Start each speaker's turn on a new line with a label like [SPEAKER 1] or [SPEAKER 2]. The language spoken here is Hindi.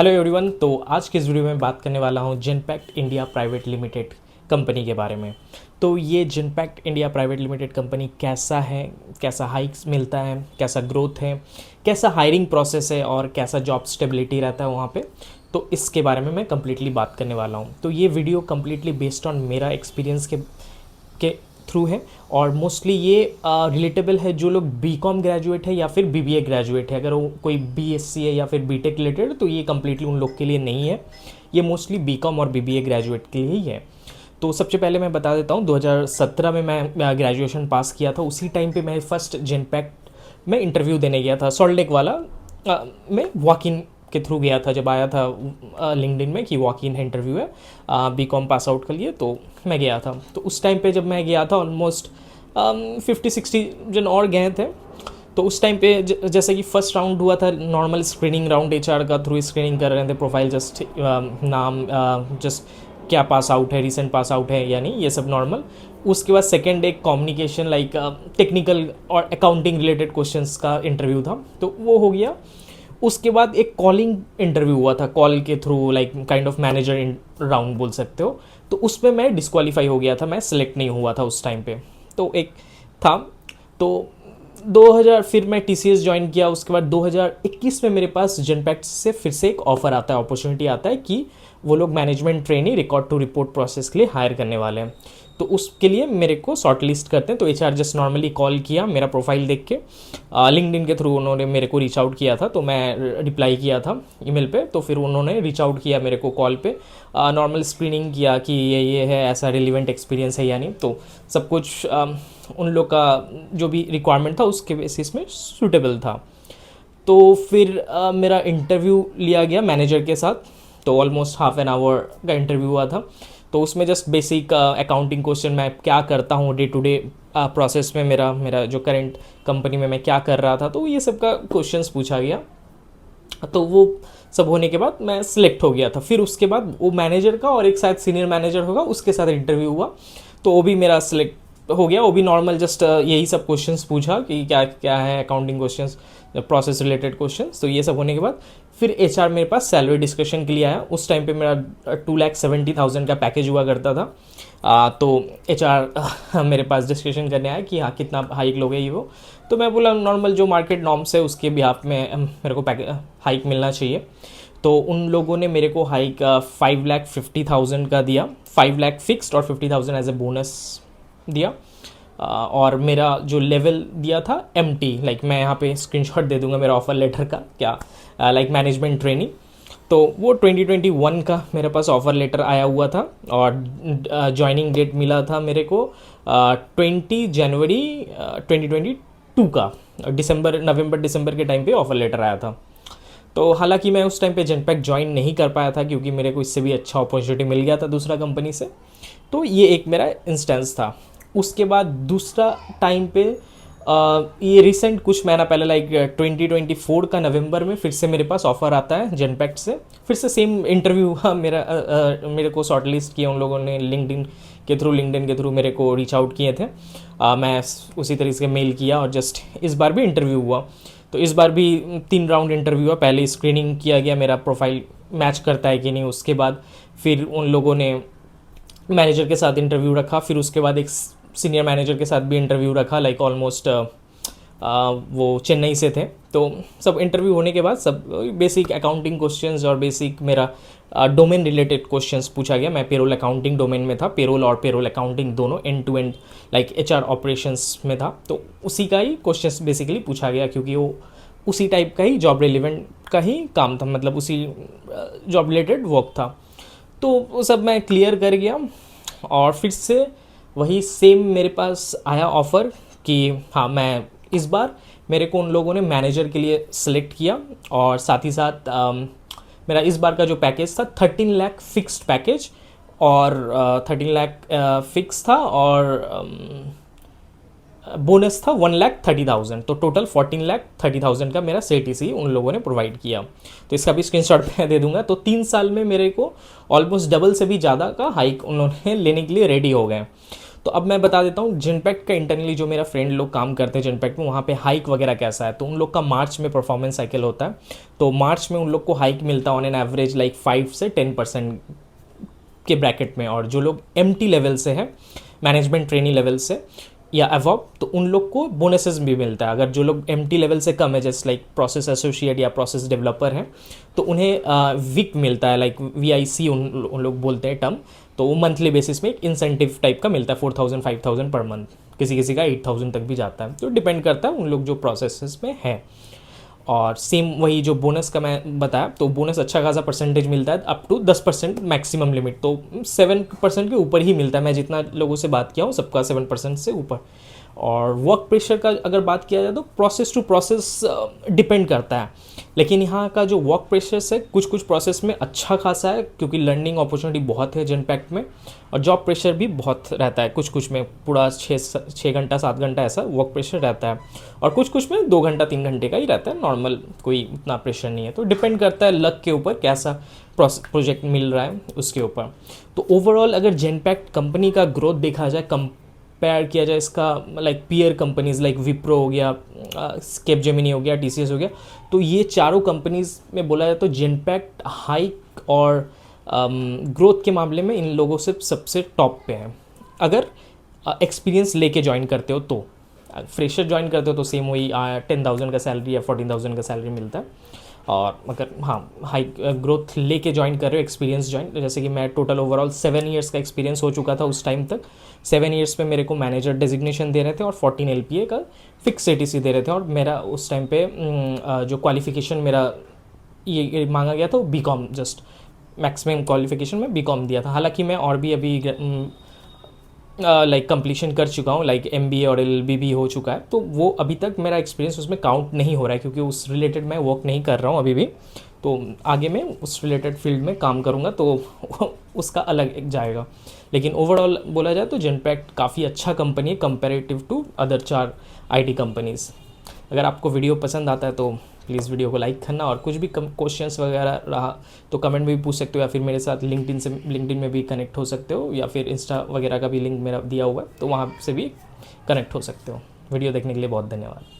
[SPEAKER 1] Hello everyone. तो आज के इस वीडियो में बात करने वाला हूँ Genpact India private limited company के बारे में। तो ये Genpact India private limited company कैसा है, कैसा हाइक्स मिलता है, कैसा ग्रोथ है, कैसा हायरिंग प्रोसेस है और कैसा जॉब स्टेबिलिटी रहता है वहाँ पे, तो इसके बारे में मैं कम्प्लीटली बात करने वाला हूँ। तो ये वीडियो कम्प्लीटली बेस्ड ऑन मेरा एक्सपीरियंस के थ्रू है और मोस्टली ये रिलेटेबल है जो लोग बीकॉम ग्रेजुएट है या फिर बीबीए ग्रेजुएट है। अगर वो कोई बीएससी है या फिर बीटेक रिलेटेड तो ये कम्प्लीटली उन लोग के लिए नहीं है, ये मोस्टली बीकॉम और बीबीए ग्रेजुएट के लिए ही है। तो सबसे पहले मैं बता देता हूँ 2017 में मैं ग्रेजुएशन पास किया था। उसी टाइम पे मैं फर्स्ट जेनपैक्ट में इंटरव्यू देने गया था, सॉल्ट लेक वाला में वॉक इन के थ्रू गया था। जब आया था लिंक्डइन में कि वॉक इन है, इंटरव्यू है बीकॉम पास आउट के लिए, तो मैं गया था। तो उस टाइम पे जब मैं गया था ऑलमोस्ट 50-60 जन और गए थे। तो उस टाइम पे जैसे कि फर्स्ट राउंड हुआ था नॉर्मल स्क्रीनिंग राउंड, एचआर का थ्रू स्क्रीनिंग कर रहे थे, प्रोफाइल जस्ट नाम जस्ट क्या पास आउट है, रिसेंट पास आउट है या नहीं, ये सब नॉर्मल। उसके बाद सेकेंड एक कम्युनिकेशन लाइक टेक्निकल और अकाउंटिंग रिलेटेड क्वेश्चंस का इंटरव्यू था, तो वो हो गया। उसके बाद एक कॉलिंग इंटरव्यू हुआ था, कॉल के through like kind of manager round बोल सकते हो। तो उसमें मैं डिस्क्वालीफाई हो गया था, मैं सिलेक्ट नहीं हुआ था उस टाइम पे। तो एक था, तो 2000 फिर मैं टीसीएस ज्वाइन किया। उसके बाद 2021 में मेरे पास जेनपैक्ट से फिर से एक ऑफर आता है, अपॉर्चुनिटी आता है कि वो लोग management trainee record to report process के लिए हायर करने वाले हैं। तो उसके लिए मेरे को शॉर्ट लिस्ट करते हैं। तो एचआर जस्ट नॉर्मली कॉल किया, मेरा प्रोफाइल देख के लिंक्डइन के थ्रू उन्होंने मेरे को रीच आउट किया था, तो मैं रिप्लाई किया था ईमेल पे। तो फिर उन्होंने रीच आउट किया मेरे को कॉल पे, नॉर्मल स्क्रीनिंग किया कि ये है, ऐसा रिलेवेंट एक्सपीरियंस है या नहीं। तो सब कुछ उन लोग का जो भी रिक्वायरमेंट था उसके बेसिस में सूटेबल था। तो फिर मेरा इंटरव्यू लिया गया मैनेजर के साथ। तो ऑलमोस्ट हाफ एन आवर का इंटरव्यू हुआ था। तो उसमें जस्ट बेसिक अकाउंटिंग क्वेश्चन, मैं क्या करता हूँ डे टू डे प्रोसेस में, मेरा जो करंट कंपनी में मैं क्या कर रहा था, तो ये सब का क्वेश्चंस पूछा गया। तो वो सब होने के बाद मैं सिलेक्ट हो गया था। फिर उसके बाद वो मैनेजर का और एक शायद सीनियर मैनेजर होगा, उसके साथ इंटरव्यू हुआ। तो वो भी मेरा सिलेक्ट हो गया। वो भी नॉर्मल जस्ट यही सब क्वेश्चंस पूछा कि क्या क्या है, accounting questions, process related questions. तो ये सब होने के बाद फिर एचआर मेरे पास सैलरी डिस्कशन के लिए आया। उस टाइम पे मेरा 2,70,000 का पैकेज हुआ करता था। तो एचआर मेरे पास डिस्कशन करने आया कि हाँ कितना हाइक लोगे ये वो। तो मैं बोला नॉर्मल जो मार्केट नॉर्म्स है उसके बिहाफ में मेरे को हाइक मिलना चाहिए। तो उन लोगों ने मेरे को हाइक 5,50,000 का दिया, 5 लाख फिक्स्ड और 50,000 एज ए बोनस दिया। और मेरा जो लेवल दिया था एमटी, लाइक मैं यहाँ पे स्क्रीनशॉट दे दूंगा मेरा ऑफर लेटर का, क्या लाइक मैनेजमेंट ट्रेनिंग। तो वो 2021 का मेरे पास ऑफर लेटर आया हुआ था और ज्वाइनिंग डेट मिला था मेरे को 20 जनवरी 2022 का, नवंबर दिसंबर के टाइम पे ऑफर लेटर आया था। तो हालांकि मैं उस टाइम पे जेनपैक्ट ज्वाइन नहीं कर पाया था क्योंकि मेरे को इससे भी अच्छा अपॉर्चुनिटी मिल गया था दूसरा कंपनी से। तो ये एक मेरा इंस्टेंस था। उसके बाद दूसरा टाइम पे ये रिसेंट कुछ महीना पहले लाइक 2024 का नवंबर में फिर से मेरे पास ऑफर आता है जेनपैक्ट से। फिर से सेम इंटरव्यू हुआ मेरे को शॉर्ट लिस्ट किया उन लोगों ने लिंक्डइन के थ्रू मेरे को रीच आउट किए थे। मैं उसी तरीके से मेल किया और जस्ट इस बार भी इंटरव्यू हुआ। तो इस बार भी 3 राउंड इंटरव्यू हुआ। पहले स्क्रीनिंग किया गया, मेरा प्रोफाइल मैच करता है कि नहीं। उसके बाद फिर उन लोगों ने मैनेजर के साथ इंटरव्यू रखा। फिर उसके बाद एक सीनियर मैनेजर के साथ भी इंटरव्यू रखा, लाइक ऑलमोस्ट वो चेन्नई से थे। तो सब इंटरव्यू होने के बाद सब बेसिक अकाउंटिंग क्वेश्चंस और बेसिक मेरा डोमेन रिलेटेड क्वेश्चंस पूछा गया। मैं पेरोल अकाउंटिंग डोमेन में था, पेरोल और पेरोल अकाउंटिंग दोनों end to end like HR operations में था। तो उसी का ही क्वेश्चंस बेसिकली पूछा गया क्योंकि वो उसी टाइप का ही जॉब रिलेवेंट का ही काम था, मतलब उसी जॉब रिलेटेड वर्क था। तो वो सब मैं क्लियर कर गया और फिर से वही सेम मेरे पास आया ऑफ़र कि हाँ मैं इस बार मेरे को उन लोगों ने मैनेजर के लिए सिलेक्ट किया। और साथ ही साथ मेरा इस बार का जो पैकेज था 13 लाख फिक्स्ड पैकेज और 13 लाख फिक्स था और बोनस था 1,30,000। तो टोटल 14,30,000 का मेरा CTC उन लोगों ने प्रोवाइड किया। तो इसका भी स्क्रीनशॉट मैं दे दूंगा। तो 3 साल में मेरे को ऑलमोस्ट डबल से भी ज़्यादा का हाइक उन्होंने लेने के लिए रेडी हो गए। तो अब मैं बता देता हूँ जिनपैक्ट का इंटरनली जो मेरा फ्रेंड लोग काम करते हैं जिनपैक्ट में, वहाँ पे हाइक वगैरह कैसा है। तो उन लोग का मार्च में परफॉर्मेंस साइकिल होता है, तो मार्च में उन लोग को हाइक मिलता है ऑन एन एवरेज लाइक 5 से 10% के ब्रैकेट में। और जो लोग MT लेवल से हैं, मैनेजमेंट ट्रेनी लेवल से या अवॉव, तो उन लोग को बोनसेस भी मिलता है। अगर जो लोग MT लेवल से कम है, जैसे लाइक प्रोसेस एसोसिएट या प्रोसेस डेवलपर हैं, तो उन्हें विक मिलता है, लाइक VIC उन लोग बोलते हैं टर्म। तो वो मंथली बेसिस में एक इंसेंटिव टाइप का मिलता है, 4000 5000 पर मंथ, किसी किसी का 8000 तक भी जाता है। तो डिपेंड करता है उन लोग जो प्रोसेस में है। और सेम वही जो बोनस का मैं बताया, तो बोनस अच्छा खासा परसेंटेज मिलता है, अप टू 10% मैक्सिमम लिमिट, तो 7% के ऊपर ही मिलता है। मैं जितना लोगों से बात किया हूँ सबका 7% से ऊपर। और वर्क प्रेशर का अगर बात किया जाए तो प्रोसेस टू प्रोसेस डिपेंड करता है, लेकिन यहाँ का जो वर्क प्रेशर है कुछ कुछ प्रोसेस में अच्छा खासा है, क्योंकि लर्निंग अपॉर्चुनिटी बहुत है जिनपैक्ट में। और जॉब प्रेशर भी बहुत रहता है, कुछ कुछ में पूरा 6 घंटा 7 घंटा ऐसा वर्क प्रेशर रहता है, और कुछ कुछ में 2 घंटा 3 घंटे का ही रहता है, नॉर्मल कोई उतना प्रेशर नहीं है। तो डिपेंड करता है लक के ऊपर, कैसा प्रोजेक्ट मिल रहा है उसके ऊपर। तो ओवरऑल अगर जिनपैक्ट कंपनी का ग्रोथ देखा जाए, कंपेयर किया जाए इसका like peer companies like Wipro हो गया, कैपजेमिनी हो गया, TCS हो गया, तो ये चारों कंपनीज में बोला जाए तो जिनपैक्ट हाइक और ग्रोथ के मामले में इन लोगों से सबसे टॉप पे है। अगर एक्सपीरियंस लेके ज्वाइन करते हो तो, फ्रेशर ज्वाइन करते हो तो सेम वही 10,000 का सैलरी या 14,000 का सैलरी मिलता है। और अगर हाई ग्रोथ लेके ज्वाइन कर रहे हो, एक्सपीरियंस ज्वाइन, जैसे कि मैं टोटल ओवरऑल 7 ईयर्स का एक्सपीरियंस हो चुका था उस टाइम तक। 7 ईयर्स पे मेरे को मैनेजर डेजिग्नेशन दे रहे थे और 14 LPA का फिक्स ATC दे रहे थे। और मेरा उस टाइम पे जो क्वालिफिकेशन मेरा ये मांगा गया था वो BCom, जस्ट मैक्सिमम क्वालिफिकेशन में BCom दिया था। हालांकि मैं और भी अभी लाइक कंप्लीशन कर चुका हूँ, लाइक MBA और LLB भी हो चुका है, तो वो अभी तक मेरा एक्सपीरियंस उसमें काउंट नहीं हो रहा है, क्योंकि उस रिलेटेड मैं वर्क नहीं कर रहा हूँ अभी भी। तो आगे मैं उस रिलेटेड फील्ड में काम करूँगा तो उसका अलग एक जाएगा। लेकिन ओवरऑल बोला जाए तो जिनपैक्ट काफ़ी अच्छा कंपनी है comparative to other 4 IT companies. अगर आपको वीडियो पसंद आता है तो प्लीज़ वीडियो को लाइक करना, और कुछ भी क्वेश्चंस वगैरह रहा तो कमेंट में भी पूछ सकते हो, या फिर मेरे साथ लिंक्डइन में भी कनेक्ट हो सकते हो, या फिर इंस्टा वगैरह का भी लिंक मेरा दिया हुआ है तो वहाँ से भी कनेक्ट हो सकते हो। वीडियो देखने के लिए बहुत धन्यवाद।